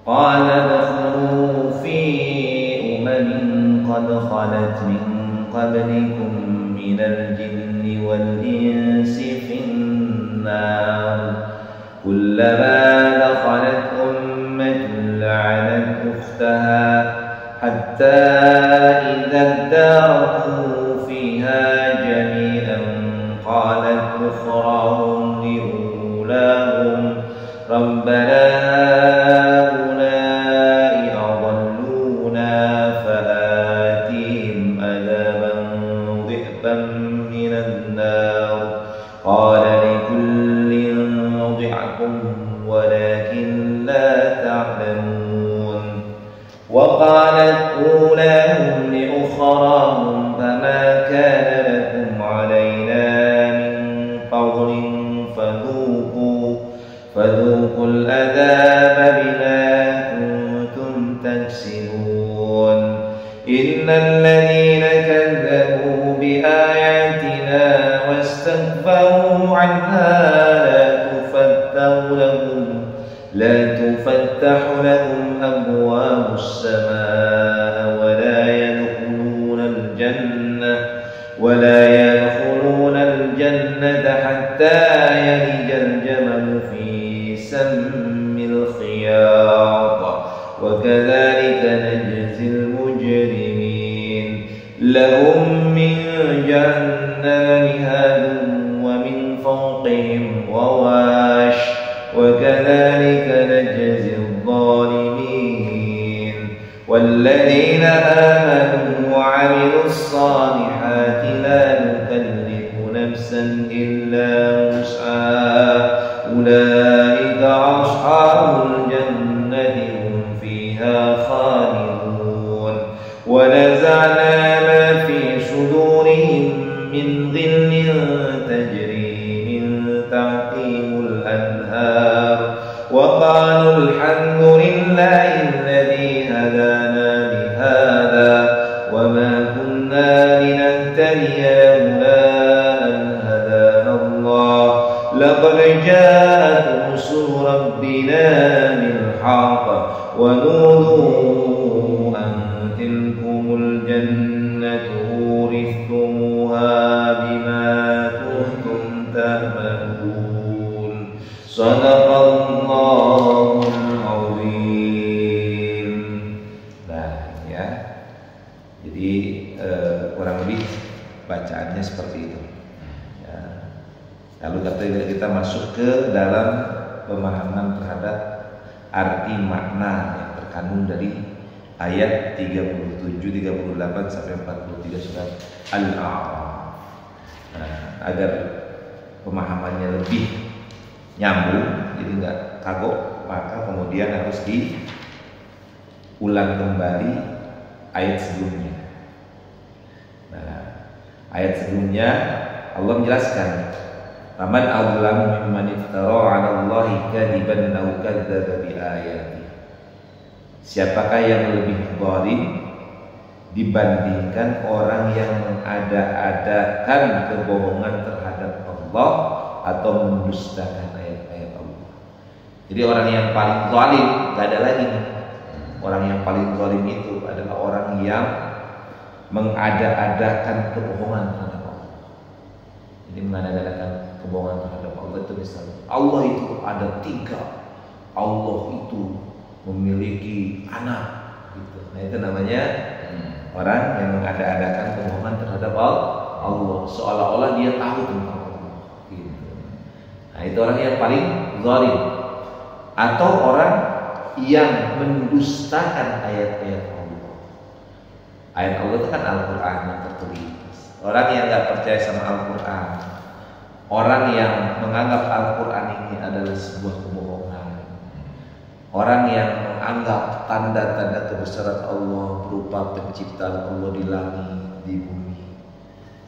قال ادخلوا في قد خلت من قبلكم من الجن والإنس في النار كلما دخلت أمة لعنت أختها حتى إذا اداركوا فيها جميعا قالت أخراهم لأولاهم ربنا هؤلاء أضلونا فآتهم عذابا ضعفا من النار قال لكل ضعف ولكن لا تعلمون وقالت أولاهم لأخراهم فما كان لكم علينا من فضل فذوقوا العذاب بما كنتم تكسبون إن الذين كذبوا بآياتنا واستكبروا عنها لا تفتح لهم أبواب السماء ولا يدخلون الجنة حتى يلج الجمل في سم الخياط وكذلك نجزي المجرمين لهم من جهنم مهاد ومن فوقهم غواش وكذلك نجزي الظالمين والذين آمنوا وعملوا الصالحات لا نكلف نفسا إلا وسعها أولئك أصحاب الجنة هم فيها خالدون ونزعنا ما في صدورهم من غل تجري من تحتهم الأنهار وقالوا الحمد لله الذي هدانا لهذا وما كنا لنهتدي لولا أن هدانا الله لقد جاءت رسل ربنا بالحق ونودوا أن تلكم الجنة أورثتموها بما كنتم تعملون صدق الله العظيم. Nah ya, jadi kurang lebih bacaannya seperti itu ya. Lalu kita masuk ke dalam pemahaman terhadap arti makna yang terkandung dari ayat 37, 38 sampai 43 surat Al-A'raf. Nah, agar pemahamannya lebih nyambung, jadi nggak kagok, maka kemudian harus diulang kembali ayat sebelumnya. Nah, ayat sebelumnya Allah menjelaskan, "Faman azlamu mimman iftara 'ala Allahi kadiban aw kadzdzaba bi ayati." Siapakah yang lebih zalim dibandingkan orang yang mengada-adakan kebohongan terhadap Allah atau mendustakan ayat-ayat Allah. Jadi orang yang paling zalim gak ada lagi nih. Orang yang paling zalim itu adalah orang yang mengada-adakan kebohongan terhadap Allah. Jadi mengada-adakan kebohongan terhadap Allah itu misalnya Allah itu ada 3, Allah itu memiliki anak gitu. Nah itu namanya orang yang mengada-adakan kebohongan terhadap Allah, seolah-olah dia tahu tentang Allah gitu. Nah itu orang yang paling zalim. Atau orang yang mendustakan ayat-ayat Allah. Ayat Allah itu kan Al-Quran yang tertulis. Orang yang gak percaya sama Al-Quran, orang yang menganggap Al-Quran ini adalah sebuah kebohongan, orang yang menganggap tanda-tanda kebesaran Allah berupa penciptaan Allah di langit, di bumi,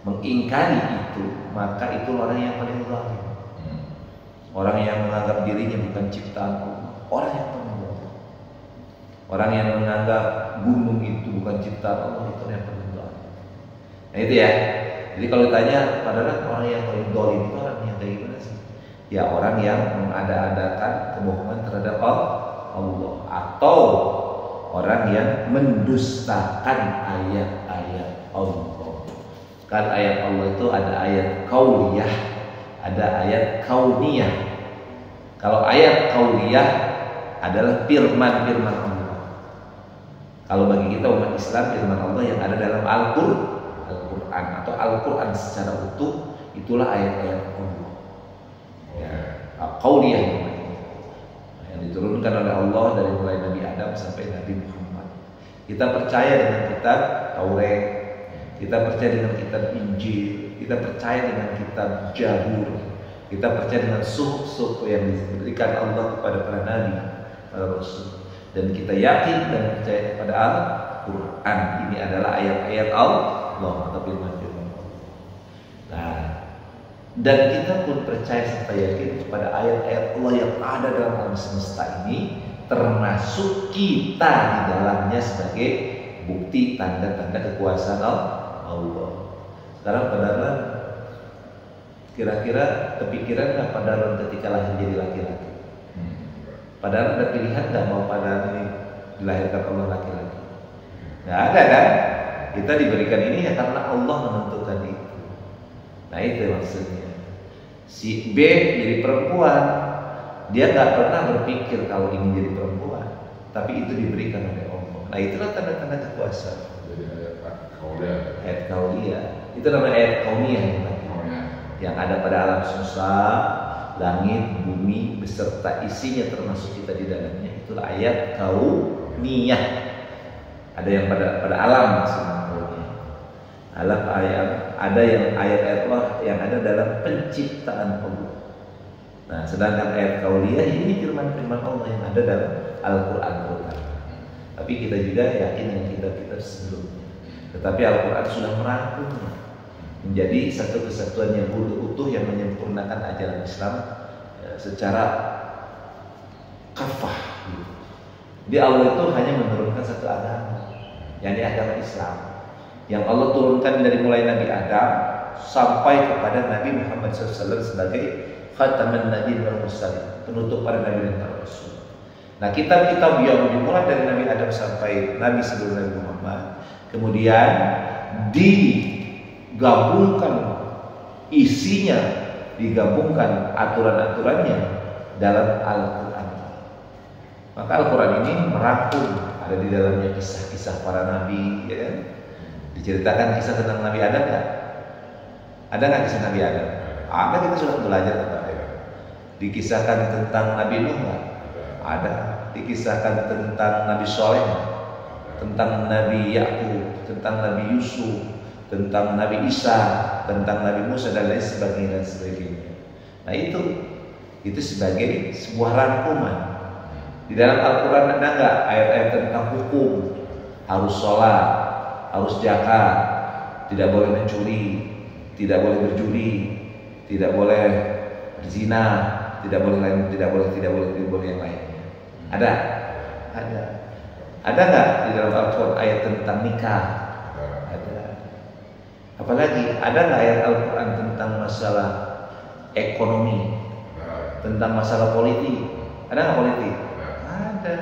mengingkari itu, maka itu orang yang paling zalim. Orang yang menganggap dirinya bukan ciptaan Allah, orang yang paling zalim. Orang yang menganggap gunung itu bukan ciptaan Allah, itu yang paling zalim. Nah itu ya. Jadi kalau ditanya, padahal orang yang paling zalim itu orang yang kayak gimana sih? Ya orang yang mengada-adakan kebohongan terhadap Allah, atau orang yang mendustakan ayat-ayat Allah. Kan ayat Allah itu ada ayat kauliyah, ada ayat kauniyah. Kalau ayat kauliyah adalah firman-firman Allah. Kalau bagi kita umat Islam, firman Allah yang ada dalam Al-Quran atau Al-Quran secara utuh, itulah ayat-ayat Allah. Ya, kauliyah yang diturunkan oleh Allah dari mulai Nabi Adam sampai Nabi Muhammad. Kita percaya dengan kitab Taurat, kita percaya dengan kitab Injil, kita percaya dengan kitab Zabur, kita percaya dengan suhuf yang diberikan Allah kepada para nabi, para rasul, dan kita yakin dan percaya kepada Al-Quran. Ini adalah ayat-ayat Allah atau firman-firman Allah. Nah, dan kita pun percaya serta yakin kepada ayat-ayat Allah yang ada dalam alam semesta ini, termasuk kita di dalamnya sebagai bukti tanda-tanda kekuasaan Allah. Sekarang saudara, kira-kira kepikiran nggak Padaran ketika lahir jadi laki-laki? Padaran ada pilihan nggak mau Padaran ini dilahirkan Allah laki-laki? Nggak ada kan? Kita diberikan ini ya karena Allah menentukan itu. Nah itu maksudnya. Si B jadi perempuan, dia nggak pernah berpikir kalau ini jadi perempuan, tapi itu diberikan oleh Allah. Nah itulah tanda-tanda kekuasaan. Jadi ayat kauliyah. Itu namanya ayat kauniyah yang ada pada alam semesta, langit, bumi beserta isinya termasuk kita di dalamnya. Itulah ayat kauniyah. Ada yang pada alam maksudnya. Alam ayat, ada yang ayat-ayat Allah yang ada dalam penciptaan Allah. Nah, sedangkan ayat kauliyah ini firman-firman Allah yang ada dalam Al-Quran terutama. Tapi kita juga yakin dengan kitab-kitab sebelumnya. Tetapi Al-Quran sudah merangkumnya menjadi satu kesatuan yang utuh yang menyempurnakan ajaran Islam secara kafah. Jadi Allah itu hanya menurunkan satu agama, yakni agama Islam, yang Allah turunkan dari mulai Nabi Adam sampai kepada Nabi Muhammad SAW sebagai khataman Nabi wal Mursalin, penutup para Nabi dan para Rasul. Nah, kitab-kitab yang dimulai dari Nabi Adam sampai Nabi sebelum Nabi Muhammad, kemudian digabungkan isinya, digabungkan aturan-aturannya dalam Al-Quran. Maka Al-Quran ini merangkum, ada di dalamnya kisah-kisah para Nabi, ya kan? Diceritakan kisah tentang Nabi Adam nggak? Ada nggak kisah Nabi Adam? Ada, kita sudah belajar tentang itu. Dikisahkan tentang Nabi Nuh nggak? Ada. Dikisahkan tentang Nabi Soleh, tentang Nabi Yakub, tentang Nabi Yusuf, tentang Nabi Isa, tentang Nabi Musa dan lain sebagainya dan sebagainya. Nah itu sebagai sebuah rangkuman. Di dalam Al-Quran ada nggak ayat-ayat tentang hukum? Harus sholat, harus zakat, tidak boleh mencuri, tidak boleh berjudi, tidak boleh berzina, tidak boleh yang lainnya. Ada. Ada nggak di dalam Al-Quran ayat tentang nikah? Ada. Apalagi ada nggak ayat Al-Quran tentang masalah ekonomi, tentang masalah politik? Ada nggak politik? Ada.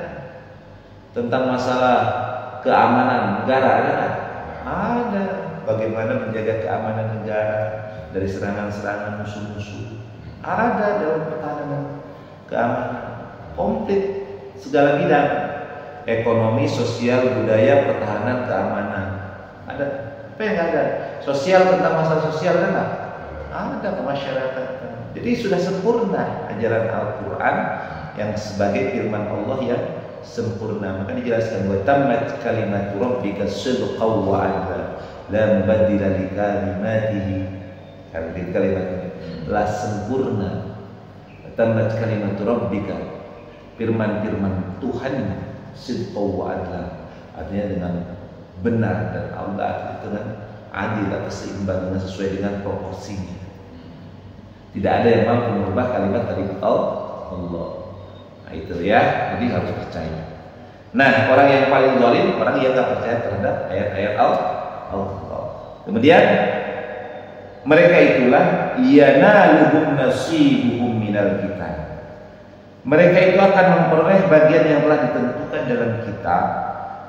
Tentang masalah keamanan negara ada nggak? Ada. Bagaimana menjaga keamanan negara dari serangan-serangan musuh-musuh? Ada dalam pertahanan keamanan. Komplit segala bidang, ekonomi, sosial, budaya, pertahanan, keamanan. Ada. Apa yang nggak ada? Sosial, tentang masalah sosial ada nggak? Ada, kemasyarakatan. Jadi sudah sempurna ajaran Al-Quran yang sebagai firman Allah yang sempurna. Maka dijelaskan wa tammat kalimatu rabbika sidqan wa adla la mubaddila li kalimatihi. Kalimat telah sempurna. Tammat kalimatu rabbika, firman-firman Tuhan sidqan wa adla, artinya dengan benar dan Allah dengan adil atau seimbang, dengan sesuai dengan proporsinya. Tidak ada yang mampu merubah kalimat-kalimat Allah. Nah itu ya, jadi harus percaya. Nah, orang yang paling zalim, orang yang tak percaya terhadap ayat-ayat Allah. Kemudian mereka itulah yanaluhum nasibuhum minal kitab. Mereka itu akan memperoleh bagian yang telah ditentukan dalam kitab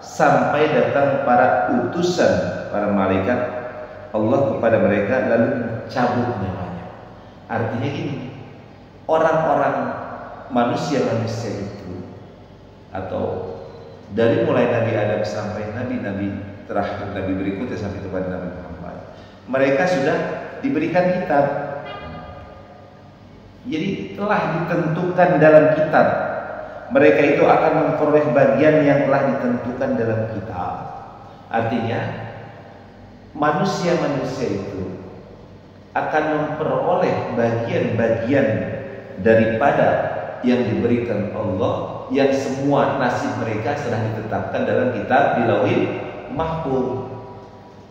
sampai datang para utusan, para malaikat Allah kepada mereka lalu mencabut nyawanya. Artinya gini, orang-orang manusia-manusia itu, atau dari mulai Nabi Adam sampai nabi-nabi terakhir, nabi berikutnya sampai kepada Nabi Muhammad, mereka sudah diberikan kitab. Jadi telah ditentukan dalam kitab, mereka itu akan memperoleh bagian yang telah ditentukan dalam kitab. Artinya manusia-manusia itu akan memperoleh bagian-bagian daripada yang diberikan Allah, yang semua nasib mereka sudah ditetapkan dalam kitab di Lauhil Mahfuz.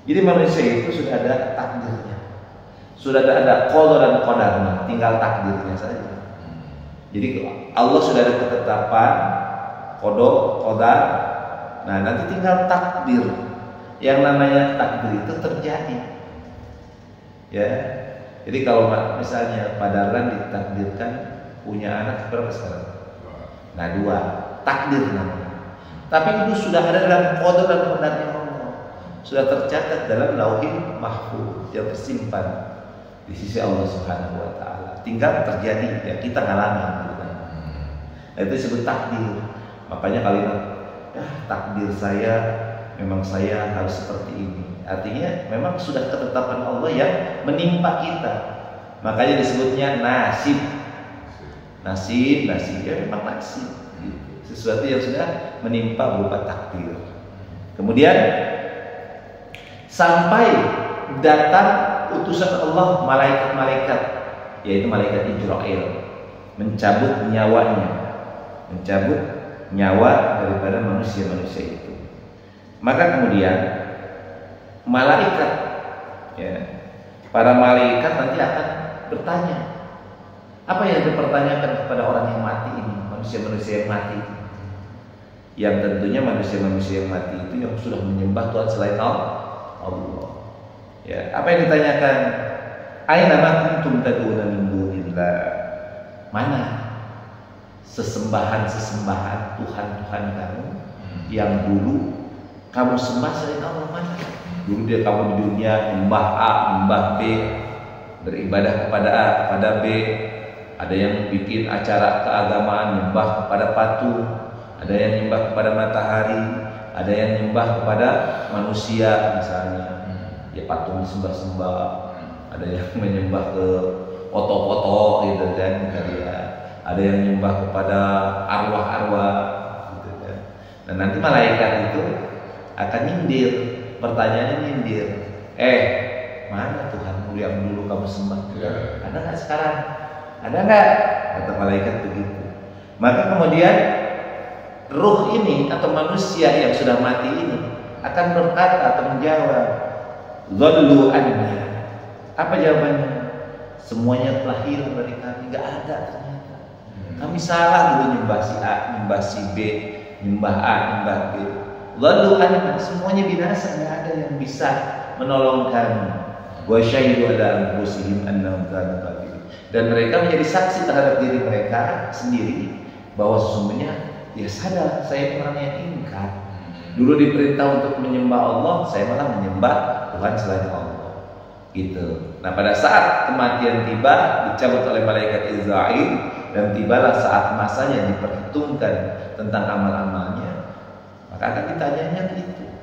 Jadi manusia itu sudah ada takdirnya, sudah ada qada dan qadarnya, tinggal takdirnya saja. Jadi Allah sudah ada ketetapan qada, qadar. Nah, nanti tinggal takdir. Yang namanya takdir itu terjadi. Ya. Jadi kalau misalnya Pak Darlan ditakdirkan punya anak berapa sekarang? Nah, 2. Takdir namanya. Tapi itu sudah ada dalam qada dan qadarnya Allah. Sudah tercatat dalam Lauhil Mahfuz yang tersimpan di sisi Allah Subhanahu wa taala. Tinggal terjadi, ya kita ngalamin gitu kan. Nah, itu disebut takdir. Makanya kalimat takdir saya, memang saya harus seperti ini. Artinya memang sudah ketetapan Allah yang menimpa kita. Makanya disebutnya nasib. Nasib ya memang nasib. Sesuatu yang sudah menimpa berupa takdir. Kemudian sampai datang utusan Allah, malaikat-malaikat, yaitu malaikat Israel, mencabut nyawanya, mencabut nyawa daripada manusia-manusia itu. Maka kemudian malaikat, ya, para malaikat nanti akan bertanya, apa yang dipertanyakan kepada orang yang mati ini, manusia-manusia yang mati, yang tentunya manusia-manusia yang mati itu yang sudah menyembah Tuhan selain Allah. Ya, apa yang ditanyakan? Aina ma kuntum tad'una min dunillah? Mana sesembahan-sesembahan Tuhan-Tuhan kamu yang dulu kamu sembah selain Allah? Mana? Dulu dia kamu di dunia menyembah A, menyembah B, beribadah kepada A, kepada B. Ada yang bikin acara keagamaan menyembah kepada patung, ada yang menyembah kepada matahari, ada yang menyembah kepada manusia misalnya. Ya patung disembah-sembah, ada yang menyembah ke foto-foto gitu kan, ada yang menyembah kepada arwah-arwah gitu kan. Nah, nanti malaikat itu akan nyindir, pertanyaannya nyindir, mana Tuhanmu yang dulu kamu sembah? Ada nggak sekarang? Ada nggak? Kata malaikat begitu. Maka kemudian ruh ini atau manusia yang sudah mati ini akan berkata atau menjawab, Dhallu anna. Apa jawabannya? Semuanya telah hilang dari kami, nggak ada ternyata. Kami salah dulu nyembah si A, nyembah si B, nyembah A, nyembah B. Dhallu anna, semuanya binasa, nggak ada yang bisa menolong kami. Wa syahidu ala anfusihim annahum kanu kafirin. Dan mereka menjadi saksi terhadap diri mereka sendiri bahwa sesungguhnya dia sadar saya orang yang ingkar. Dulu diperintah untuk menyembah Allah, saya malah menyembah Tuhan selain Allah. Gitu. Nah, pada saat kematian tiba, dicabut oleh malaikat Israel, dan tibalah saat masanya diperhitungkan tentang amal-amalnya, maka akan ditanyanya itu.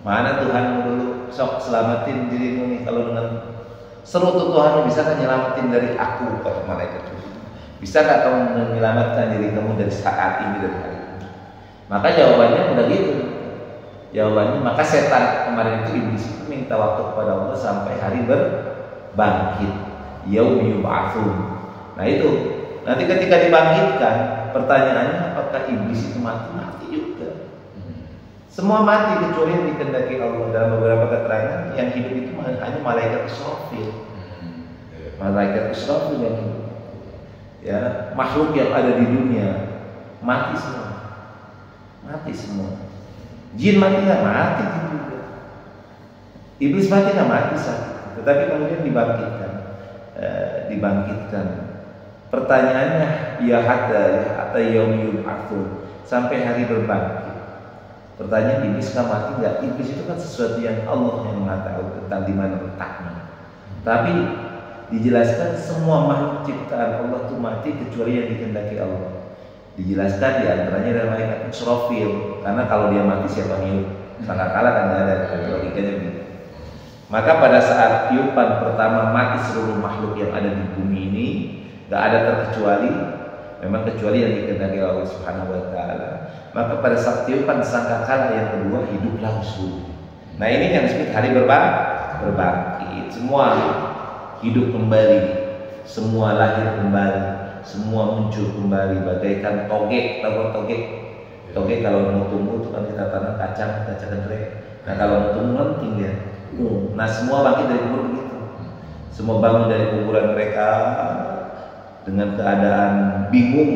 Mana Tuhanmu dulu? Sok selamatin dirimu nih, kalau dengan seru tuh Tuhanmu, bisa kan nyelamatin dari aku, kata malaikat itu. Bisa gak kamu menyelamatkan diri kamu dari saat ini, dari hari ini? Maka jawabannya udah gitu. Jawabannya, maka setan kemarin itu, iblis itu minta waktu kepada Allah sampai hari berbangkit, yaumi yub'atsun. Nah itu, nanti ketika dibangkitkan, pertanyaannya apakah iblis itu mati? Mati juga. Semua mati kecuali yang dikehendaki Allah. Dalam beberapa keterangan, yang hidup itu hanya malaikat Israfil. Malaikat Israfil yang hidup. Ya, makhluk yang ada di dunia mati semua. Mati semua. Jin mati nggak? Mati juga. Iblis mati nggak? Mati sakit. Tetapi kemudian dibangkitkan, Pertanyaannya, ya hatta yaumil akhir, sampai hari berbangkit. Pertanyaan, iblis kan mati nggak? Iblis itu kan sesuatu yang Allah yang Maha tahu tentang di mana letaknya. Tapi dijelaskan semua makhluk ciptaan Allah itu mati kecuali yang dikehendaki Allah. Dijelaskan di antaranya dalam ayat Israfil, karena kalau dia mati siapa yang sangat kalah kan nggak ada, logikanya begitu. Maka pada saat tiupan pertama mati seluruh makhluk yang ada di bumi ini, nggak ada terkecuali, memang kecuali yang dikehendaki Allah Subhanahu Wa Taala. Maka pada saat tiupan sangkakala yang kedua hiduplah seluruh. Nah ini yang disebut hari berbangkit. Semua hidup kembali, semua lahir kembali, semua muncul kembali bagaikan toge. Tahu toge? Toge kalau mau tumbuh itu kan kita tanam kacang kedelai. Nah kalau mau tumbuh lenting dia. Nah semua bangkit dari kubur begitu. Semua bangun dari kuburan mereka dengan keadaan bingung.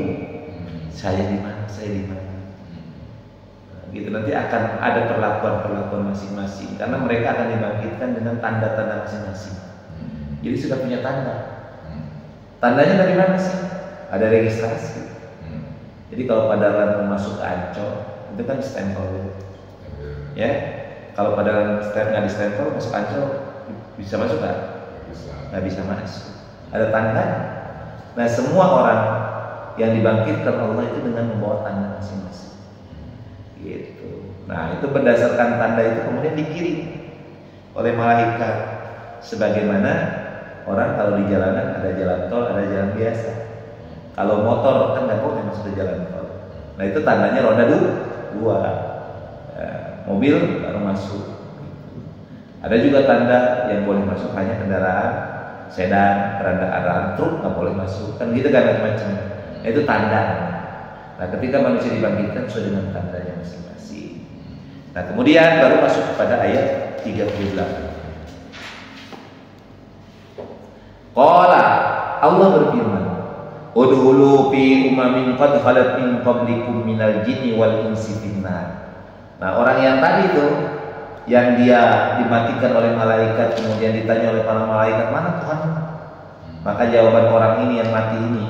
Saya di mana? Saya di mana? Nah, gitu nanti akan ada perlakuan masing-masing karena mereka akan dibangkitkan dengan tanda-tanda masing-masing. Jadi sudah punya tanda. Tandanya dari mana sih? Ada registrasi. Jadi kalau pada mau masuk ke Ancol itu kan stempel dulu. Ya. Kalau pada nggak di stempel masuk Ancol bisa masuk nggak? Nggak bisa masuk. Ada tanda. Nah semua orang yang dibangkitkan Allah itu dengan membawa tanda masing-masing. Gitu. Nah itu berdasarkan tanda itu kemudian dikirim oleh malaikat. Sebagaimana orang kalau di jalanan ada jalan tol, ada jalan biasa. Kalau motor kan nggak boleh masuk ke jalan tol. Nah itu tandanya roda dua. Mobil baru masuk. Ada juga tanda yang boleh masuk hanya kendaraan sedan, kendaraan truk nggak boleh masuk. Kan gitu kan macam-macam. Nah, itu tanda. Nah ketika manusia dibangkitkan sesuai dengan tandanya masing-masing. Nah kemudian baru masuk kepada ayat 38. Qala Allah berfirman, udhulu fi umamin qad khalat min qablikum minal jinni wal insi finnar. Nah orang yang tadi itu yang dia dimatikan oleh malaikat kemudian ditanya oleh para malaikat mana Tuhan? Maka jawaban orang ini yang mati ini,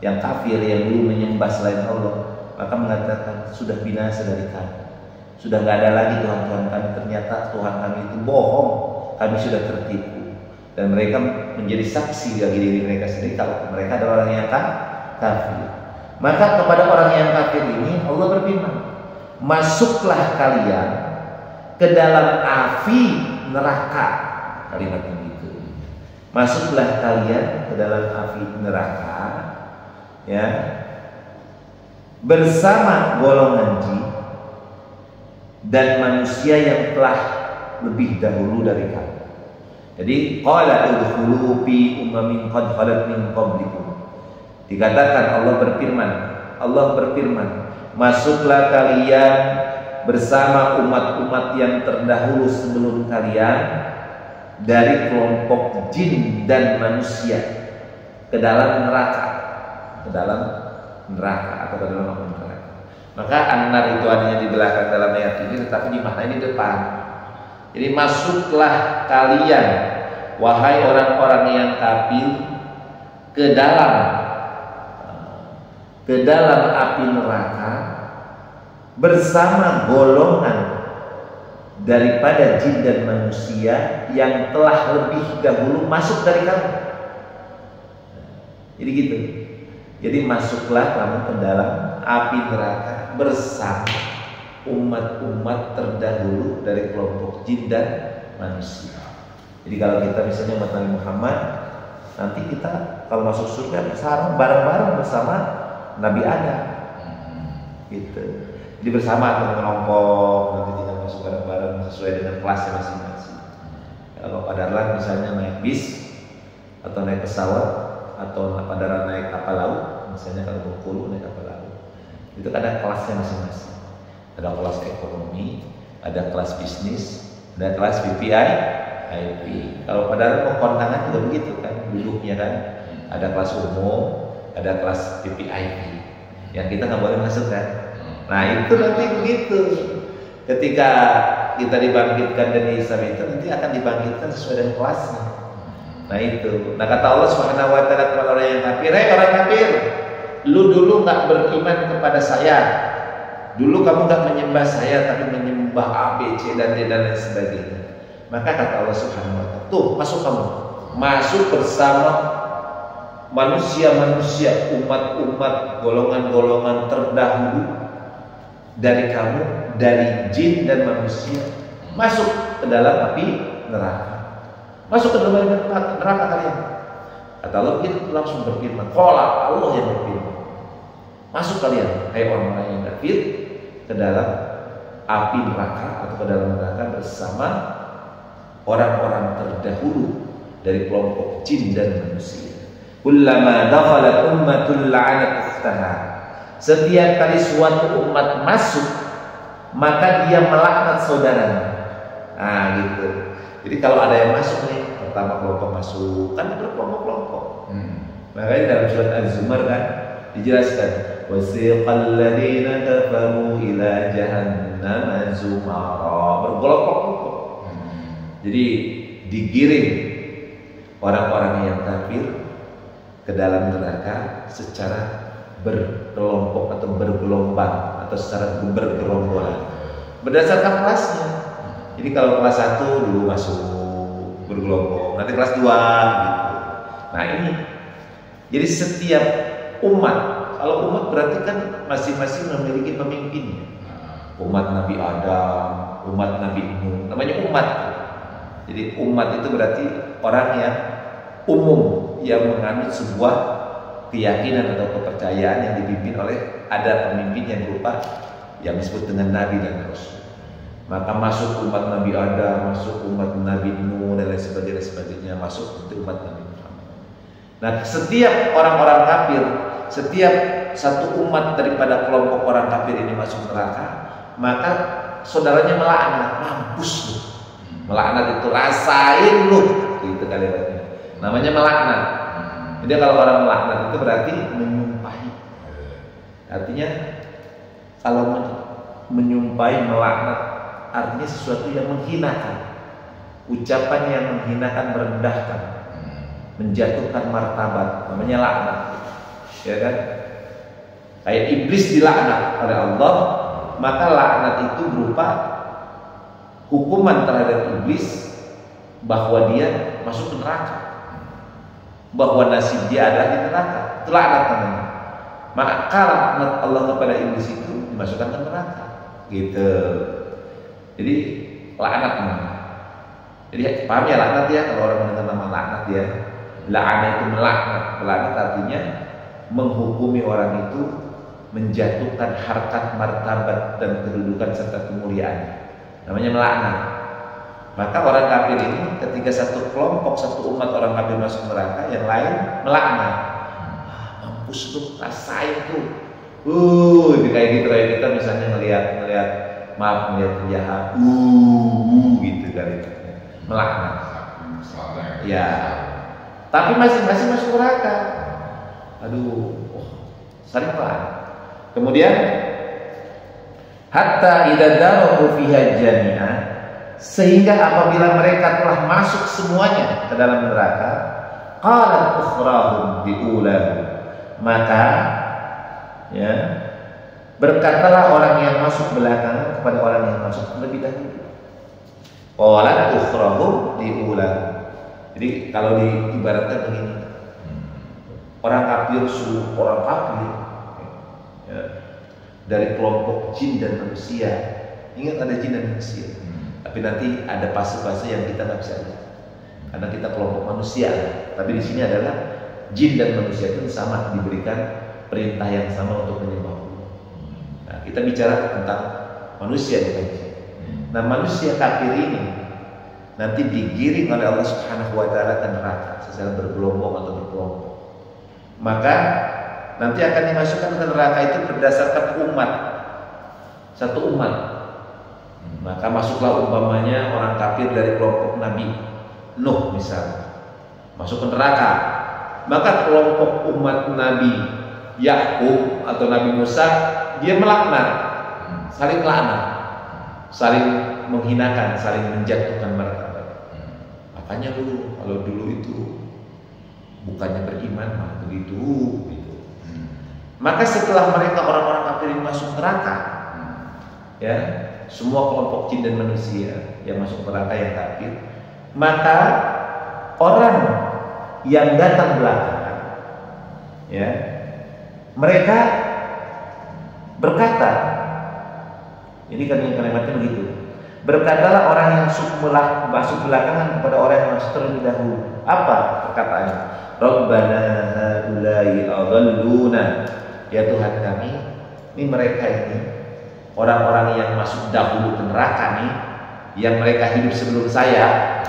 yang kafir yang dulu menyembah selain Allah, maka mengatakan sudah binasa dari kami, sudah nggak ada lagi Tuhan kami. Ternyata Tuhan kami itu bohong, kami sudah tertipu. Dan mereka menjadi saksi bagi diri mereka sendiri kalau mereka adalah orang yang kafir. Maka kepada orang yang kafir ini Allah berfirman, masuklah kalian ke dalam api neraka. Kalimat begitu. Masuklah kalian ke dalam api neraka, ya, bersama golongan jin dan manusia yang telah lebih dahulu dari kamu. Jadi qala udkhulu fi umamin qad khalat min qablikum. Dikatakan Allah berfirman, masuklah kalian bersama umat-umat yang terdahulu sebelum kalian dari kelompok jin dan manusia ke dalam neraka, atau ke dalam neraka. Maka an-nar itu adanya di belakang dalam ayat ini, tetapi dimaknai di depan. Jadi masuklah kalian wahai orang-orang yang kafir ke dalam api neraka bersama golongan daripada jin dan manusia yang telah lebih dahulu masuk dari kamu. Jadi gitu. Jadi masuklah kamu ke dalam api neraka bersama umat-umat terdahulu dari kelompok jin dan manusia. Jadi kalau kita misalnya umat Nabi Muhammad, nanti kita kalau masuk surga bersama bareng-bareng bersama Nabi Adam. Gitu. Jadi bersama atau kelompok, nanti kita masuk bareng-bareng sesuai dengan kelasnya masing-masing. Kalau padaran misalnya naik bis atau naik pesawat atau padaran naik kapal laut, misalnya kalau Bengkulu naik kapal laut, itu ada kelasnya masing-masing. Ada kelas ekonomi, ada kelas bisnis, ada kelas VIP. Kalau padaran mau kondangan juga begitu kan, duduknya kan. Ada kelas umum, ada kelas VIP. Yang kita nggak boleh masuk kan. Nah itu nanti begitu. Ketika kita dibangkitkan dari Islam itu nanti akan dibangkitkan sesuai dengan kelasnya. Nah itu. Nah kata Allah Subhanahu wa taala kepada orang yang kafir, "Hei orang kafir, lu dulu nggak beriman kepada saya. Dulu kamu nggak menyembah saya, tapi menyembah A, B, C dan D dan lain sebagainya." Maka kata Allah Subhanahu wa taala, "Tuh, masuk kamu. Masuk bersama manusia-manusia, umat-umat, golongan-golongan terdahulu dari kamu, dari jin dan manusia, masuk ke dalam api neraka. Masuk ke dalam neraka kalian." Kata Allah begitu, langsung berfirman, "Qala," Allah yang berfirman, "Masuk kalian, hai orang-orang yang kafir, ke dalam api neraka atau ke dalam neraka bersama orang-orang terdahulu dari kelompok jin dan manusia. Kullama dakhalat ummatul la'anat ukhtaha." Setiap kali suatu umat masuk, maka dia melaknat saudaranya. Nah gitu. Jadi kalau ada yang masuk nih, pertama kelompok masuk, kan berkelompok-kelompok. Makanya dalam surat Az-Zumar kan dijelaskan, wasiqal ladzina kafaru ila jahannam zumara, berkelompok-kelompok. Jadi digiring orang-orang yang kafir ke dalam neraka secara berkelompok atau bergelombang atau secara bergerombolan berdasarkan kelasnya. Jadi kalau kelas 1 dulu masuk bergelombol, nanti kelas 2 gitu. Nah ini, jadi setiap umat, kalau umat berarti kan masing-masing memiliki pemimpinnya. Umat Nabi Adam, umat Nabi Nuh, namanya umat. Jadi umat itu berarti orang yang umum, yang menganut sebuah keyakinan atau kepercayaan yang dipimpin oleh ada pemimpin yang berupa yang disebut dengan Nabi dan Rasul. Maka masuk umat Nabi Adam, masuk umat Nabi Nuh dan lain sebagainya, masuk untuk umat Nabi Muhammad. Nah, setiap orang-orang kafir, setiap satu umat daripada kelompok orang kafir ini masuk neraka, maka saudaranya melaknat, mampus lu. Melaknat itu rasain lu, gitu kalimatnya. Namanya melaknat. Jadi kalau orang melaknat itu berarti menyumpahi. Artinya kalau menyumpahi, melaknat, artinya sesuatu yang menghinakan, ucapan yang menghinakan, merendahkan, menjatuhkan martabat, namanya laknat, ya kan? Kayak iblis dilaknat oleh Allah, maka laknat itu berupa hukuman terhadap iblis bahwa dia masuk ke neraka, bahwa nasib dia adalah di neraka. Itu laknat namanya. Maka laknat Allah kepada iblis itu dimasukkan ke neraka, gitu. Jadi laknat namanya. Jadi paham ya laknat ya, kalau orang mendengar nama laknat ya. Laknat itu melaknat. Melaknat artinya menghukumi orang itu, menjatuhkan harkat, martabat dan kedudukan serta kemuliaan. Namanya melaknat. Maka orang kafir ini ketika satu kelompok, satu umat orang kafir masuk neraka, yang lain melaknat. Mampus tuh, rasain tuh. Kayak gitu, kayak kita misalnya ngelihat penjahat, gitu kali, melaknat. Ya, tapi masing-masing masuk neraka. Aduh, saling melaknat. Kemudian, hatta idza daru fiha jami'an, sehingga apabila mereka telah masuk semuanya ke dalam neraka, qalat ukhrahum biulahum, maka ya berkatalah orang yang masuk belakangan kepada orang yang masuk lebih dahulu. Qalat ukhrahum biulahum. Jadi kalau diibaratkan begini, orang kafir suruh orang kafir ya, dari kelompok jin dan manusia. Ingat ada jin dan manusia. Tapi nanti ada fase-fase yang kita nggak bisa lihat, karena kita kelompok manusia. Tapi di sini adalah jin dan manusia itu sama, diberikan perintah yang sama untuk menyembah Allah. Nah, kita bicara tentang manusia bukan jin. Nah, manusia kafir ini nanti digiring oleh Allah Subhanahu wa taala ke neraka secara bergelombang atau berkelompok. Maka nanti akan dimasukkan ke neraka itu berdasarkan umat. Satu umat. Maka masuklah umpamanya orang kafir dari kelompok Nabi Nuh misalnya, masuk ke neraka. Maka kelompok umat Nabi Yakub atau Nabi Musa, dia melaknat, saling laknat, saling menghinakan, saling menjatuhkan martabat. Makanya dulu, kalau dulu itu bukannya beriman malah begitu gitu. Maka setelah mereka orang-orang kafir ini masuk neraka, ya, semua kelompok jin dan manusia yang masuk neraka yang kafir, maka orang yang datang belakangan, ya, mereka berkata, ini kan kalimatnya begitu. Berkatalah orang yang masuk belakangan kepada orang yang masuk terlebih dahulu. Apa perkataannya? Rabbana haulai adalluna. Ya Tuhan kami, ini mereka ini orang-orang yang masuk dahulu ke neraka nih, yang mereka hidup sebelum saya.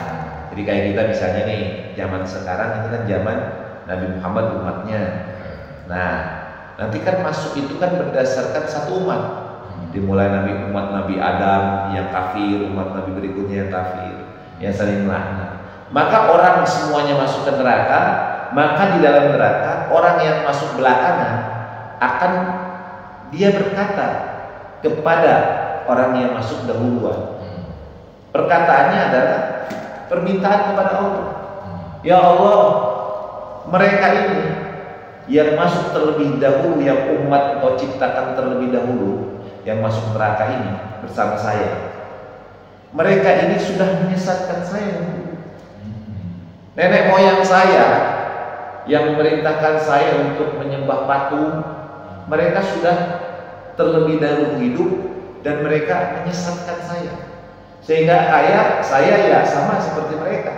Jadi kayak kita misalnya nih, zaman sekarang ini kan zaman Nabi Muhammad umatnya. Nah, nanti kan masuk itu kan berdasarkan satu umat. Dimulai umat Nabi Adam yang kafir, umat Nabi berikutnya yang kafir, yang saling melaknat. Maka orang semuanya masuk ke neraka, maka di dalam neraka orang yang masuk belakangan akan dia berkata kepada orang yang masuk dahuluan. Perkataannya adalah permintaan kepada Allah. Ya Allah, mereka ini yang masuk terlebih dahulu, yang umat Engkau ciptakan terlebih dahulu, yang masuk neraka ini bersama saya, mereka ini sudah menyesatkan saya. Nenek moyang saya yang memerintahkan saya untuk menyembah patung, mereka sudah terlebih dahulu hidup dan mereka menyesatkan saya, sehingga saya ya sama seperti mereka,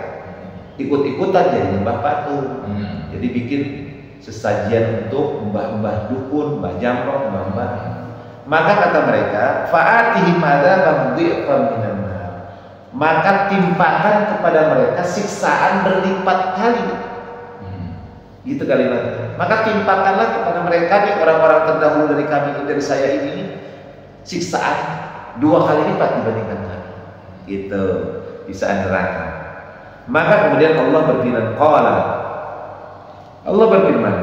ikut-ikutan jadi menyembah patung, jadi bikin sesajian untuk mbah-mbah dukun, mbah jamrong, mbah-mbah. Maka kata mereka, fa'atihim adzabam dhi'fan minan nar. Maka timpakan kepada mereka siksaan berlipat kali. Gitu kalimatnya. Maka timpakanlah kepada mereka nih orang-orang terdahulu dari kami, dari saya ini, siksaan 2 kali lipat dibandingkan kami. Gitu, siksaan neraka. Maka kemudian Allah berfirman, Allah berfirman,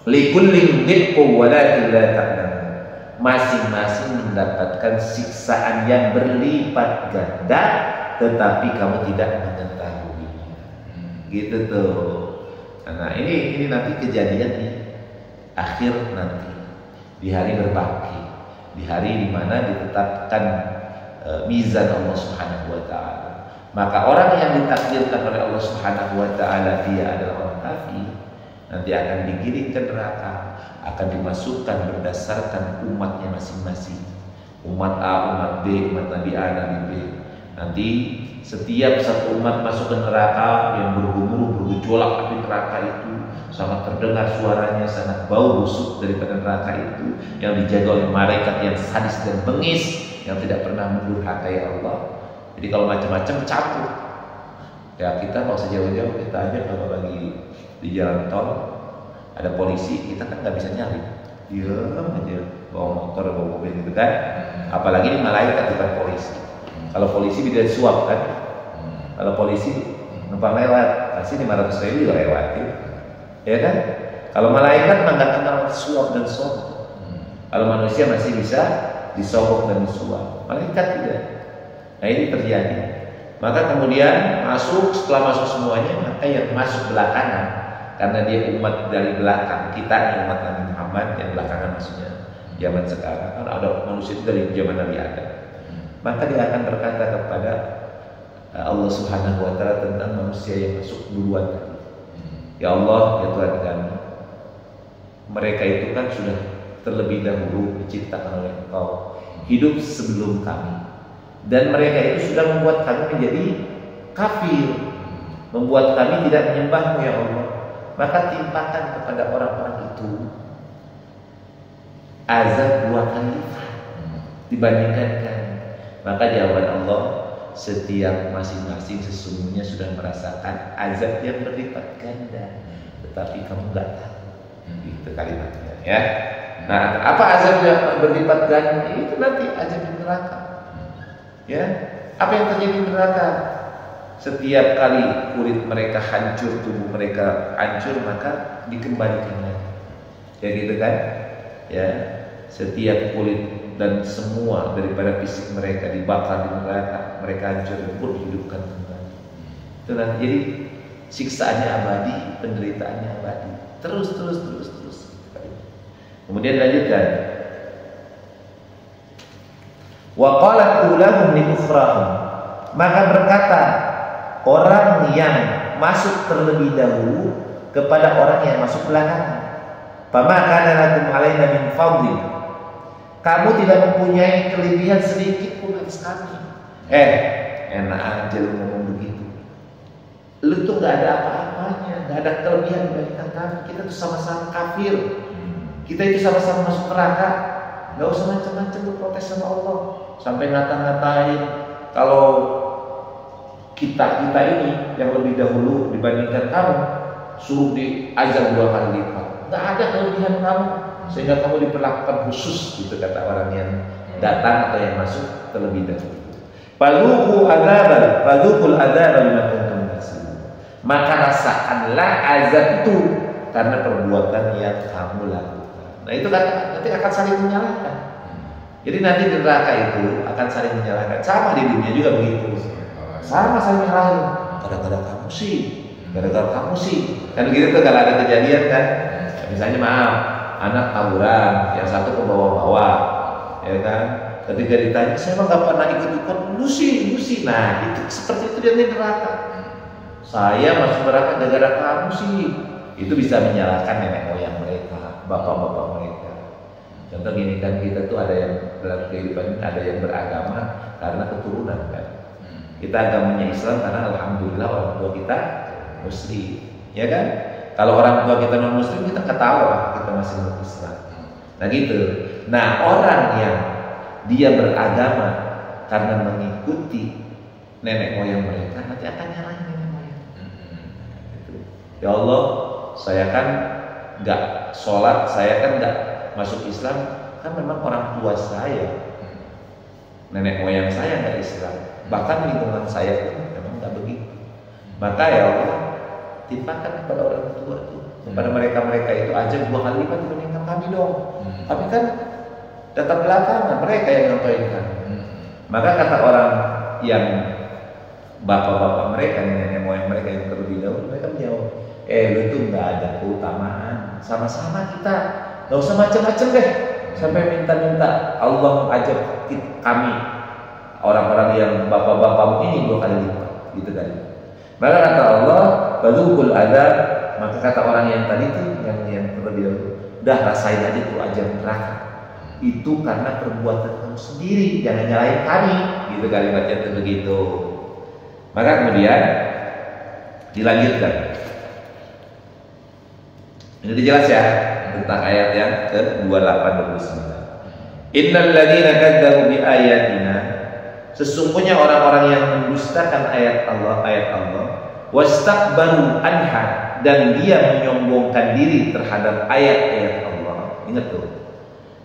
likullin dhi'fun walakin la ta'lamun. Masing-masing mendapatkan siksaan yang berlipat ganda, tetapi kamu tidak mengetahuinya. Gitu tuh. Nah ini nanti kejadian di akhir nanti, di hari berbakti, di hari dimana ditetapkan mizan Allah Subhanahu Wa Taala. Maka orang yang ditakdirkan oleh Allah Subhanahu Wa Taala dia adalah orang kafir, nanti akan digiring ke neraka, akan dimasukkan berdasarkan umatnya masing-masing. Umat A, umat B, umat Nabi A, Nabi B. Nanti setiap satu umat masuk ke neraka yang bergemuruh, bergejolak api neraka itu, sangat terdengar suaranya, sangat bau busuk daripada neraka itu, yang dijaga oleh malaikat yang sadis dan bengis, yang tidak pernah mendurhakai Allah. Jadi kalau macam-macam campur. Ya kita nggak usah jauh-jauh, kita aja kalau lagi di jalan tol ada polisi, kita kan nggak bisa nyari, diam aja bawa motor, bawa mobil gitu kan. Apalagi ini malaikat bukan polisi. Kalau polisi bisa disuap kan. Kalau polisi numpang lewat, pasti 500.000 juga lewat, ya kan? Kalau malaikat nggak akan suap dan sogok. Kalau manusia masih bisa disogok dan disuap, malaikat tidak. Nah ini terjadi. Maka kemudian setelah masuk semuanya, maka yang masuk belakangan, karena dia umat dari belakang, kita ini umat Nabi Muhammad yang belakangan maksudnya zaman sekarang, karena ada manusia itu dari zaman Nabi Adam. Maka dia akan berkata kepada Allah Subhanahu Wa Taala tentang manusia yang masuk duluan tadi. Ya Allah, ya Tuhan kami, mereka itu kan sudah terlebih dahulu diciptakan oleh Engkau, hidup sebelum kami, dan mereka itu sudah membuat kami menjadi kafir, membuat kami tidak menyembah-Mu ya Allah. Maka timpakan kepada orang-orang itu azab 2 kali lipat dibandingkan kami. Maka jawaban Allah, setiap masing-masing sesungguhnya sudah merasakan azab yang berlipat ganda, tetapi kamu nggak tahu. Itu kalimatnya ya. Nah, apa azab yang berlipat ganda? Itu nanti azab di neraka. Ya, apa yang terjadi di neraka? Setiap kali kulit mereka hancur, tubuh mereka hancur, maka dikembalikan lagi. Ya gitu kan? Ya, setiap kulit dan semua daripada fisik mereka dibakar di neraka, mereka hancur dan pun dihidupkan kembali. Itu nanti. Jadi siksaannya abadi, penderitaannya abadi. Terus. Kemudian lanjutkan. Wa qalat ulahum li ukhrahum. Maka berkata orang yang masuk terlebih dahulu kepada orang yang masuk belakangan. Fama kana lakum alaina min fadlin. Kamu tidak mempunyai kelebihan sedikit pun atas kami. Enak aja lu ngomong begitu. Lu tuh gak ada apa-apanya, gak ada kelebihan dibandingkan kami. Kita tuh sama-sama kafir. Kita itu sama-sama masuk neraka. Gak usah macam-macam lu protes sama Allah. Sampai ngata-ngatain kalau kita ini yang lebih dahulu dibandingkan kamu suruh diajar 2 kali lipat. Gak ada kelebihan kamu sehingga kamu diperlakukan khusus, gitu kata orang yang datang atau yang masuk terlebih dahulu. Fadzuqul adzab bima kuntum taksibun. Maka rasakanlah azab itu karena perbuatan yang kamu lakukan. Nah itu nanti akan saling menyalahkan. Jadi nanti di neraka itu akan saling menyalahkan. Sama di dunia juga begitu. Sama saling menyalahin. Gara-gara kamu sih. Kan begitu tuh kalau ada kejadian kan. Misalnya maaf, anak tawuran, yang satu ke bawah-bawah, ya kan? Ketika ditanya, saya mah gak pernah ikut-ikut, lu sih. Nah, itu seperti itu dia di neraka. Saya masuk neraka gara-gara kamu sih. Itu bisa menyalahkan nenek moyang mereka, bapak-bapak mereka. Contoh gini kan, kita tuh ada yang dalam kehidupan ada yang beragama karena keturunan kan. Kita agamanya Islam karena alhamdulillah orang tua kita Muslim, ya kan? Kalau orang tua kita non Muslim, kita ketawa kita masih Islam. Nah gitu. Nah orang yang dia beragama karena mengikuti nenek moyang mereka, nanti akan nyalahin nenek moyang. Ya Allah, saya kan nggak sholat, saya kan nggak masuk Islam, kan memang orang tua saya, nenek moyang saya nggak Islam, bahkan lingkungan saya pun memang nggak begitu. Maka ya Allah, timpakan kepada orang tua itu, kepada mereka itu aja 2 kali lipat dibandingkan kami dong. Tapi kan datang belakangan mereka yang ngapain kan. Maka kata orang yang bapak-bapak mereka, nenek moyang mereka yang terlebih dahulu, mereka menjawab, lu tuh nggak ada keutamaan, sama-sama kita, nggak usah macam-macam deh, sampai minta-minta Allah ajak kami orang-orang yang bapak-bapakmu ini 2 kali lipat, gitu tadi. Maka kata Allah, fadzuqul adzab, maka kata orang yang tadi itu yang terlebih dahulu, udah rasain aja tuh ajar neraka. Itu karena perbuatan kamu sendiri, jangan nyalain kami, gitu kalimatnya tuh begitu. Maka kemudian dilanjutkan. Ini dijelas ya tentang ayat yang ke-28-29. Innal ladzina kadzdzabu bi ayatina, sesungguhnya orang-orang yang mendustakan ayat Allah, wastakbaru anha, dan dia menyombongkan diri terhadap ayat-ayat Allah. Ingat tuh.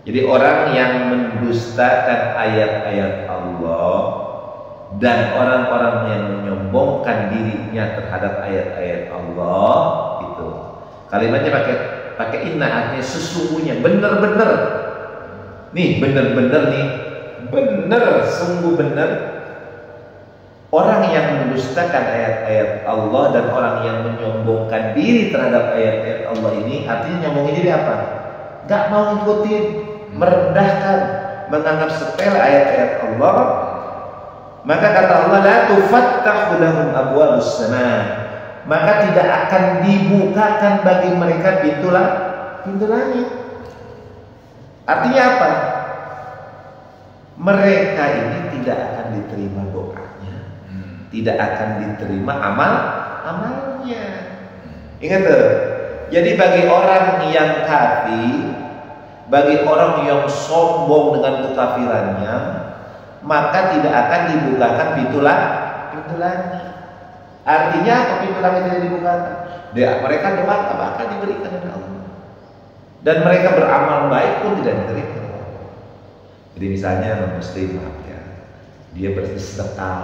Jadi orang yang mendustakan ayat-ayat Allah dan orang-orang yang menyombongkan dirinya terhadap ayat-ayat Allah, itu kalimatnya pakai inna, artinya sesungguhnya, benar-benar. Nih, benar-benar nih. Benar, sungguh benar. Orang yang mendustakan ayat-ayat Allah dan orang yang menyombongkan diri terhadap ayat-ayat Allah ini, artinya nyombongin diri apa? Gak mau ngikutin, merendahkan, menganggap sepele ayat-ayat Allah. Maka kata Allah, la tufattahu lahum abwabus sama, maka tidak akan dibukakan bagi mereka pintu langit. Artinya apa? Mereka ini tidak akan diterima doanya, tidak akan diterima amalnya. Ingat tuh. Jadi bagi orang yang kafir, bagi orang yang sombong dengan kekafirannya, maka tidak akan dibukakan pintu langit. Artinya apa pintu langit yang dibukakan? Mereka doa apa akan diberikan oleh Allah, dan mereka beramal baik pun tidak diterima. Jadi misalnya non muslim, maaf ya, dia bersedekah,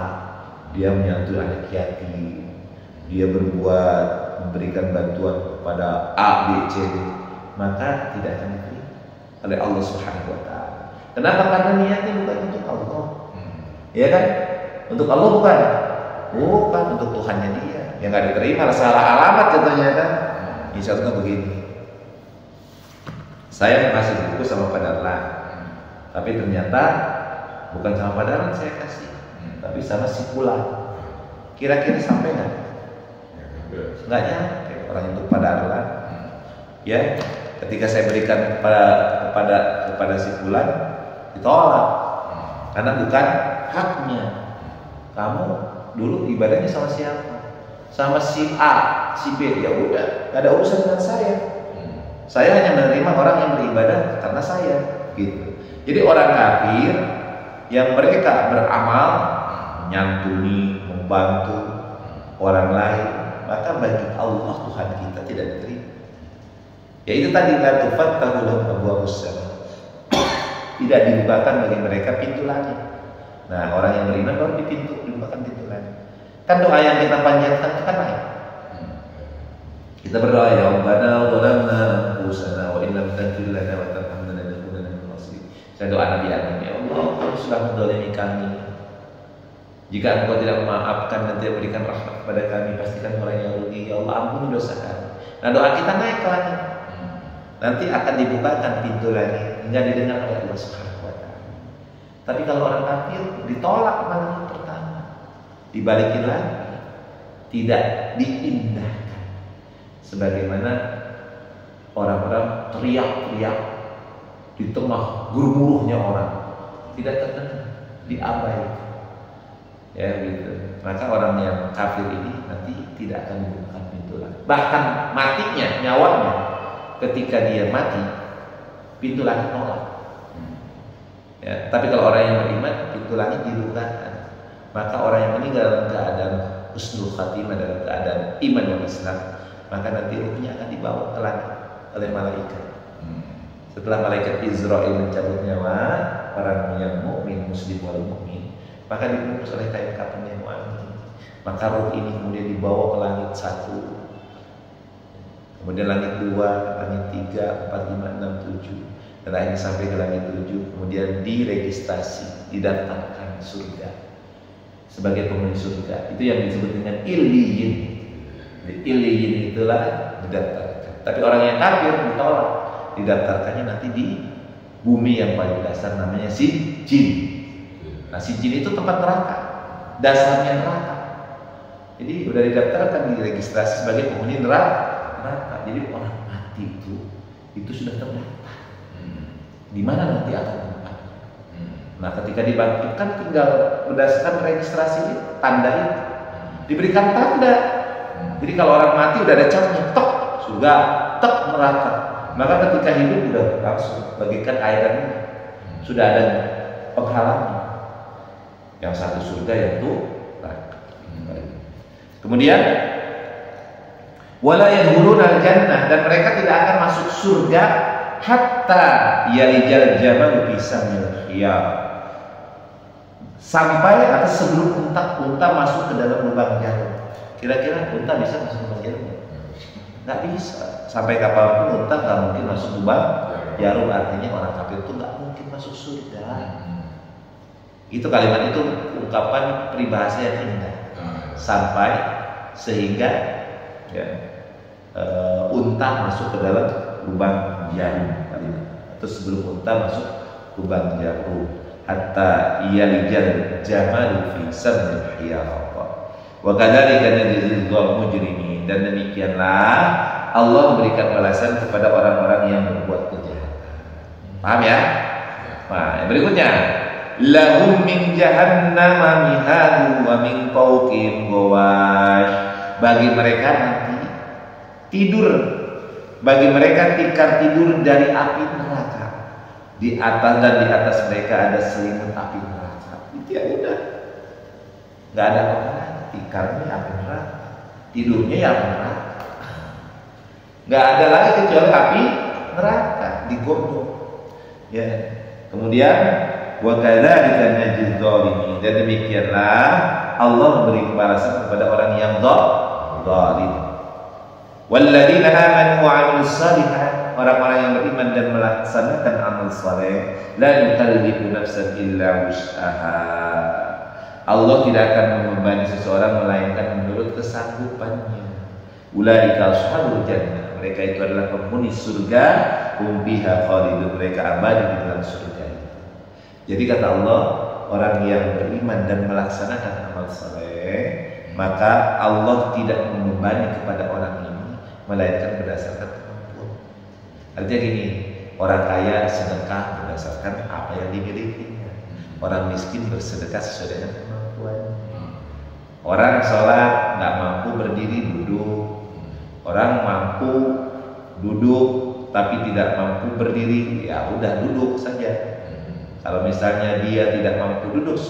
dia menyantuni anak yatim, dia memberikan bantuan kepada A, B, C, D, maka tidak akan diterima oleh Allah Subhanahu wa Ta'ala. Kenapa? Karena niatnya bukan untuk Allah, ya kan? Untuk Allah bukan untuk Tuhannya dia. yang nggak diterima salah alamat contohnya kan. Misalnya begini, saya kasih buku sama Pak Darlan, tapi ternyata bukan sama Pak Darlan saya kasih, tapi sama si Fulan. Kira-kira sampai nggak? Nggak nyampe orang itu Pak Darlan. Ya, ketika saya berikan kepada si Fulan ditolak karena bukan haknya. Kamu dulu ibadahnya sama siapa? Sama si A, si B. Ya udah, nggak ada urusan dengan saya. Saya hanya menerima orang yang beribadah karena saya, gitu. Jadi orang kafir yang mereka beramal, menyantuni, membantu orang lain, maka bagi Allah Tuhan kita tidak diterima. Ya itu tadi, la tufattahu lahum abwaabus sama. Tidak dibukakan bagi mereka pintu langit. Nah, orang yang beriman baru dibukakan pintu langit. Kan doa yang kita panjatkan itu kan lain. Kita berdoa, ya Rabbana zalamna anfusana wa in lam taghfir lana wa tarhamna lanakunanna minal khasirin. Saya doa Nabi Adam, ya Allah, Engkau sudah menzalimi kami. Jika Engkau tidak memaafkan dan tidak berikan rahmat kepada kami, pastikan orang yang rugi. Ya Allah, ampuni dosa kami. Nah, doa kita naik ke langit. Nanti akan dibukakan pintu langit hingga didengar oleh Allah Subhanahu wa taala. Tapi kalau orang kafir ditolak malam pertama, dibalikin lagi, tidak diindahkan. Sebagaimana orang-orang teriak-teriak di tengah gemuruhnya orang, tidak terdengar, diabaikan. Ya gitu. Maka orang yang kafir ini nanti tidak akan dibukakan pintu langit. Bahkan matinya, nyawanya, ketika dia mati, pintu langit nolak. Ya, tapi kalau orang yang beriman, pintu langit dibukakan. Maka orang yang meninggal dalam keadaan husnul khatimah, dalam keadaan iman dan Islam, maka nanti ruhnya akan dibawa ke langit oleh malaikat. Setelah malaikat Israel mencabut nyawa orang yang mukmin, muslim wal mukmin, maka dibungkus oleh kain kafan yang wangi. Maka ruh ini kemudian dibawa ke langit 1, kemudian langit 2, langit 3, 4, 5, 6, 7, dan akhirnya sampai ke langit 7, kemudian diregistrasi, didaftarkan surga sebagai penghuni surga. Itu yang disebut dengan Iliyin. Iliyin itulah didaftarkan. Tapi orang yang kafir ditolak, didaftarkannya nanti di bumi yang paling dasar, namanya Sijjin. Nah, Sijjin itu tempat neraka, dasarnya neraka. Jadi sudah didaftarkan, diregistrasi sebagai penghuni neraka. Jadi orang mati itu sudah terdaftar. Di mana nanti akan tempat. Nah, ketika dibangkitkan tinggal berdasarkan registrasi tanda itu, diberikan tanda. Jadi kalau orang mati udah ada capnya, tek surga, tek neraka. Maka ketika hidup udah langsung bagikan airannya, sudah ada penghalangnya. Yang satu surga, yang itu neraka. Kemudian wala yadkhuluna al-jannah, dan mereka tidak akan masuk surga hatta yalijal jamalu fi samil khiyar, sampai atau sebelum unta masuk ke dalam lubang jarum. Kira-kira unta bisa masuk lubang jarum? Nggak bisa. Sampai kapanpun unta nggak mungkin masuk lubang jarum. Artinya orang kafir itu nggak mungkin masuk surga. Itu kalimat itu ungkapan peribahasa yang indah. Sampai sehingga ya, unta masuk ke dalam lubang jarum, atau sebelum unta masuk lubang jarum, hatta yalijal jamalu fi samil khiyar. Wa kadzalika najzil mujrimin, dan demikianlah Allah memberikan balasan kepada orang-orang yang berbuat kejahatan. Paham ya? Nah, yang berikutnya, lahum min jahannama mihadu wa min fawqihim ghawash. Bagi mereka nanti tidur, bagi mereka tikar tidur dari api neraka. Di atas dan di atas mereka ada selimut api neraka. Itu ya udah, nggak ada apa-apa. Tikarnya api neraka, tidurnya ya api neraka. Nggak ada lagi kecuali api neraka, digodok. Ya. Kemudian wa kadzalika najzil zalimin, dan demikianlah Allah memberi balasan kepada orang yang zalim. Walladzina amanu wa 'amilus shalihat, orang-orang yang beriman dan melaksanakan amal saleh, la yukallifu nafsan illa wus'aha. Allah tidak akan membebani seseorang melainkan menurut kesanggupannya. Ulaika ashabul jannah, mereka itu adalah penghuni surga, hum fiha khalidun, mereka abadi di dalam surga. Jadi kata Allah, orang yang beriman dan melaksanakan amal saleh, maka Allah tidak membebani kepada orang ini melainkan berdasarkan kemampuan. Artinya gini, orang kaya sedekah berdasarkan apa yang dimilikinya, orang miskin bersedekah sesuai dengan kemampuan. Orang sholat nggak mampu berdiri duduk, orang mampu duduk tapi tidak mampu berdiri, ya udah duduk saja. Kalau misalnya dia tidak mampu duduk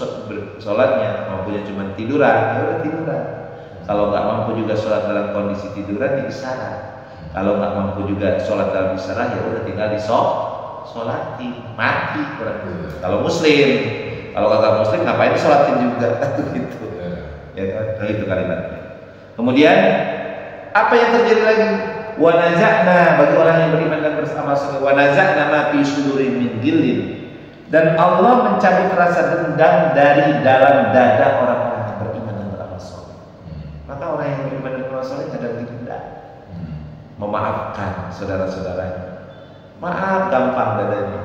sholatnya, mampunya cuma tiduran, ya udah tiduran. Kalau nggak mampu juga sholat dalam kondisi tiduran, di isyarat. Kalau nggak mampu juga sholat dalam isyarat, ya udah tinggal sholati, mati kurang. Kalau muslim, kalau kata muslim ngapain sholatin juga, gitu. Ya kan, itu kalimatnya. Kemudian apa yang terjadi lagi? Wa naza'na, bagi orang yang beriman dan beramal saleh, wa naza'na ma fi sudurin min ghillin. Dan Allah mencabut rasa dendam dari dalam dada orang-orang yang beriman dan beramal saleh. Maka orang yang beriman dan beramal saleh ada dendam, memaafkan saudara-saudaranya. Maaf gampang dadanya.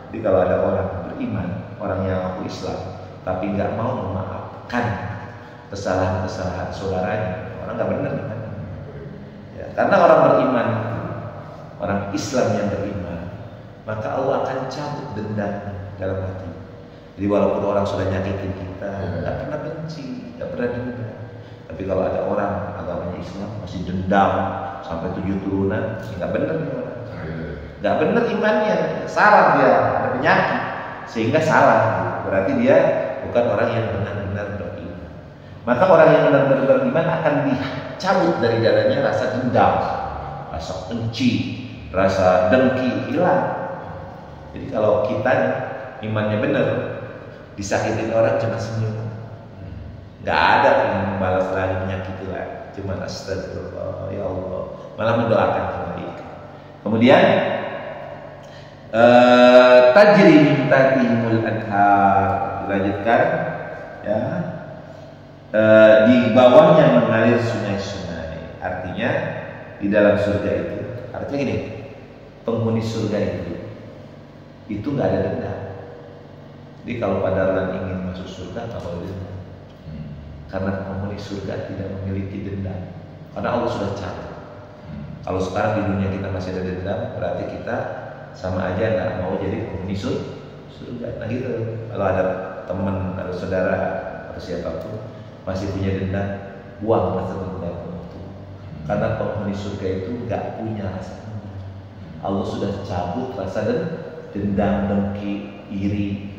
Jadi kalau ada orang beriman, orang yang ngaku Islam, tapi nggak mau memaafkan kesalahan-kesalahan saudaranya, orang nggak benar kan? Ya, karena orang beriman, orang Islam yang beriman, maka Allah akan cabut dendam dalam hati. Jadi walaupun orang sudah nyakitin kita, nggak pernah benci, nggak pernah dendam. Tapi kalau ada orang agamanya Islam masih dendam sampai 7 turunan, nggak benar nih orang. Nggak benar imannya, salah dia, ada penyakit, sehingga salah. Berarti dia bukan orang yang benar-benar beriman. Maka orang yang benar-benar beriman akan dicabut dari dadanya rasa dendam, rasa benci, rasa dengki, hilang. Jadi kalau kita imannya benar, disakitin orang cuma senyum, nggak ada yang membalas lagi, menyakiti lagi, cuma astagfirullah, ya Allah, malah mendoakan kebaikan. Kemudian tajri min tahtihimul anhar, dilanjutkan ya, di bawahnya mengalir sungai-sungai. Artinya di dalam surga itu, artinya gini, penghuni surga itu nggak ada dendam. Jadi kalau padaran ingin masuk surga nggak boleh dendam, karena penghuni surga tidak memiliki dendam, karena Allah sudah catat. Kalau sekarang di dunia kita masih ada dendam, berarti kita sama aja nggak mau jadi penghuni surga. Nah gitu. Kalau ada teman, ada saudara atau siapapun masih punya dendam, buang rasa dendam itu. Karena penghuni surga itu nggak punya rasa dendam. Allah sudah cabut rasa dendam, dengki, iri,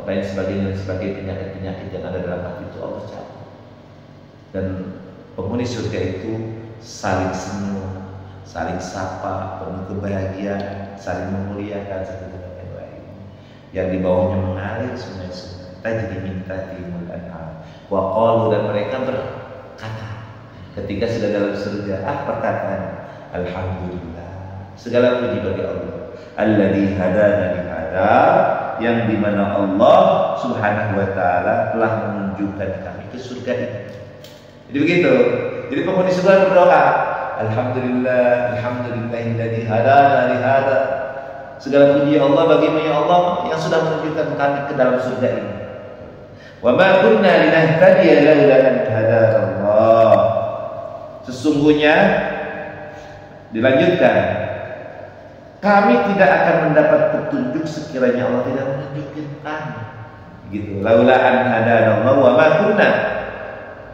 lain sebagainya, sebagai penyakit-penyakit yang ada dalam hati itu Allah cabut. Dan penghuni surga itu saling senyum, saling sapa, penuh kebahagiaan, saling memuliakan satu dengan yang lain. Yang di bawahnya mengalir sungai-sungai, tajri min tahtihimul anhar. Wa qalu, dan mereka berkata ketika sudah dalam surga, perkataan alhamdulillah, segala puji bagi Allah, alladzi hadana li hada, yang dimana Allah subhanahu wa ta'ala telah menunjukkan kami ke surga ini. Jadi begitu. Jadi penghuni surga berdoa, alhamdulillah, alhamdulillahilladzi hadana li hada, segala puji Allah bagimu ya Allah yang sudah menunjukkan kami ke dalam surga ini. Wa ma kunna linahtadiya laula an hadana Allah. Sesungguhnya dilanjutkan, kami tidak akan mendapat petunjuk sekiranya Allah tidak menunjukkan kami. Gitu. Laula an hadana Allah wa ma kunna,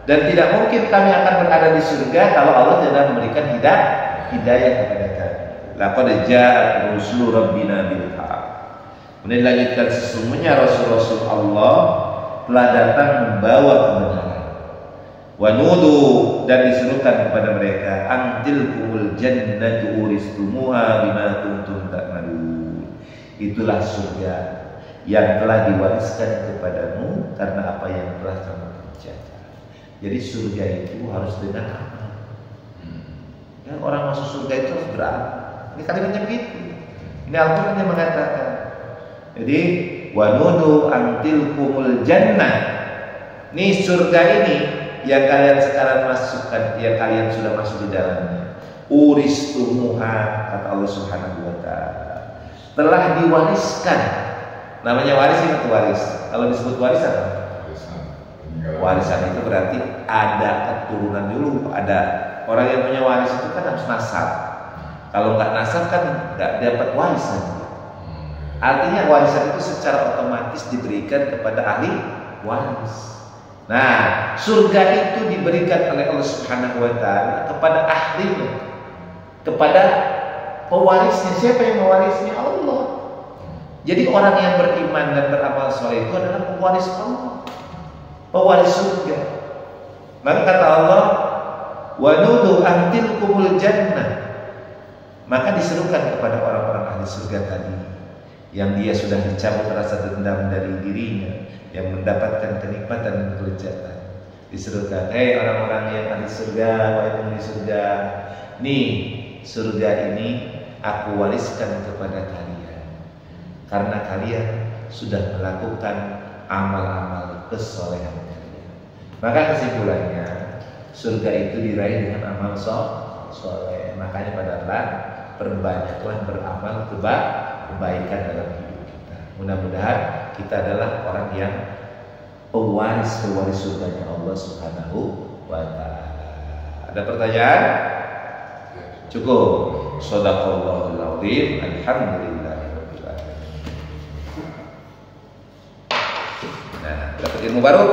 dan tidak mungkin kami akan berada di surga kalau Allah tidak memberikan hidayah kepada kami. Laqad ja'at rusulu rabbina bil haqq. Kemudian dilanjutkan, sesungguhnya rasul-rasul Allah telah datang membawa kebenaran. Wa nudu, dan diserukan kepada mereka, antilkumul jannatu uristumuha bima kuntum ta'malun. Itulah surga yang telah diwariskan kepadamu karena apa yang telah kamu kerjakan. Jadi surga itu harus dengan amal. Ya, orang masuk surga itu harus beramal. Ini kalimatnya begitu. Ini Al-Quran yang mengatakan. Jadi wa nudu antilkumul jannah, Nih surga ini yang kalian sekarang masukkan, yang kalian sudah masuk di dalamnya. Uristumuha, kata Allah Subhanahu wa taala. Telah diwariskan. Namanya waris itu waris. Kalau disebut waris apa? Warisan itu berarti ada keturunan dulu, ada orang yang punya waris itu kan harus nasab. Kalau nggak nasab kan nggak dapat warisan. Artinya warisan itu secara otomatis diberikan kepada ahli waris. Nah, surga itu diberikan oleh Allah Subhanahu wa taala kepada ahlinya, kepada pewarisnya. Siapa yang mewarisnya? Allah. Jadi orang yang beriman dan beramal soleh itu adalah pewaris Allah, pewaris surga. Maka kata Allah, wa nudu antilkumul jannah. Maka diserukan kepada orang-orang ahli surga tadi, yang dia sudah dicabut rasa dendam dari dirinya, yang mendapatkan kenikmatan dan kelezatan. Diserukan, hei orang-orang yang ahli surga, wahai penghuni surga, nih surga ini aku wariskan kepada kalian, karena kalian sudah melakukan amal-amal kesolehan kalian. Maka kesimpulannya, surga itu diraih dengan amal soleh. Makanya pada perbanyaklah beramal kebaikan dalam hidup kita. Mudah-mudahan kita adalah orang yang pewaris surganya Allah Subhanahu wa taala. Ada pertanyaan? Cukup. Shadaqallahul azim. Alhamdulillahirabbil alamin. Nah, dapat ilmu baru.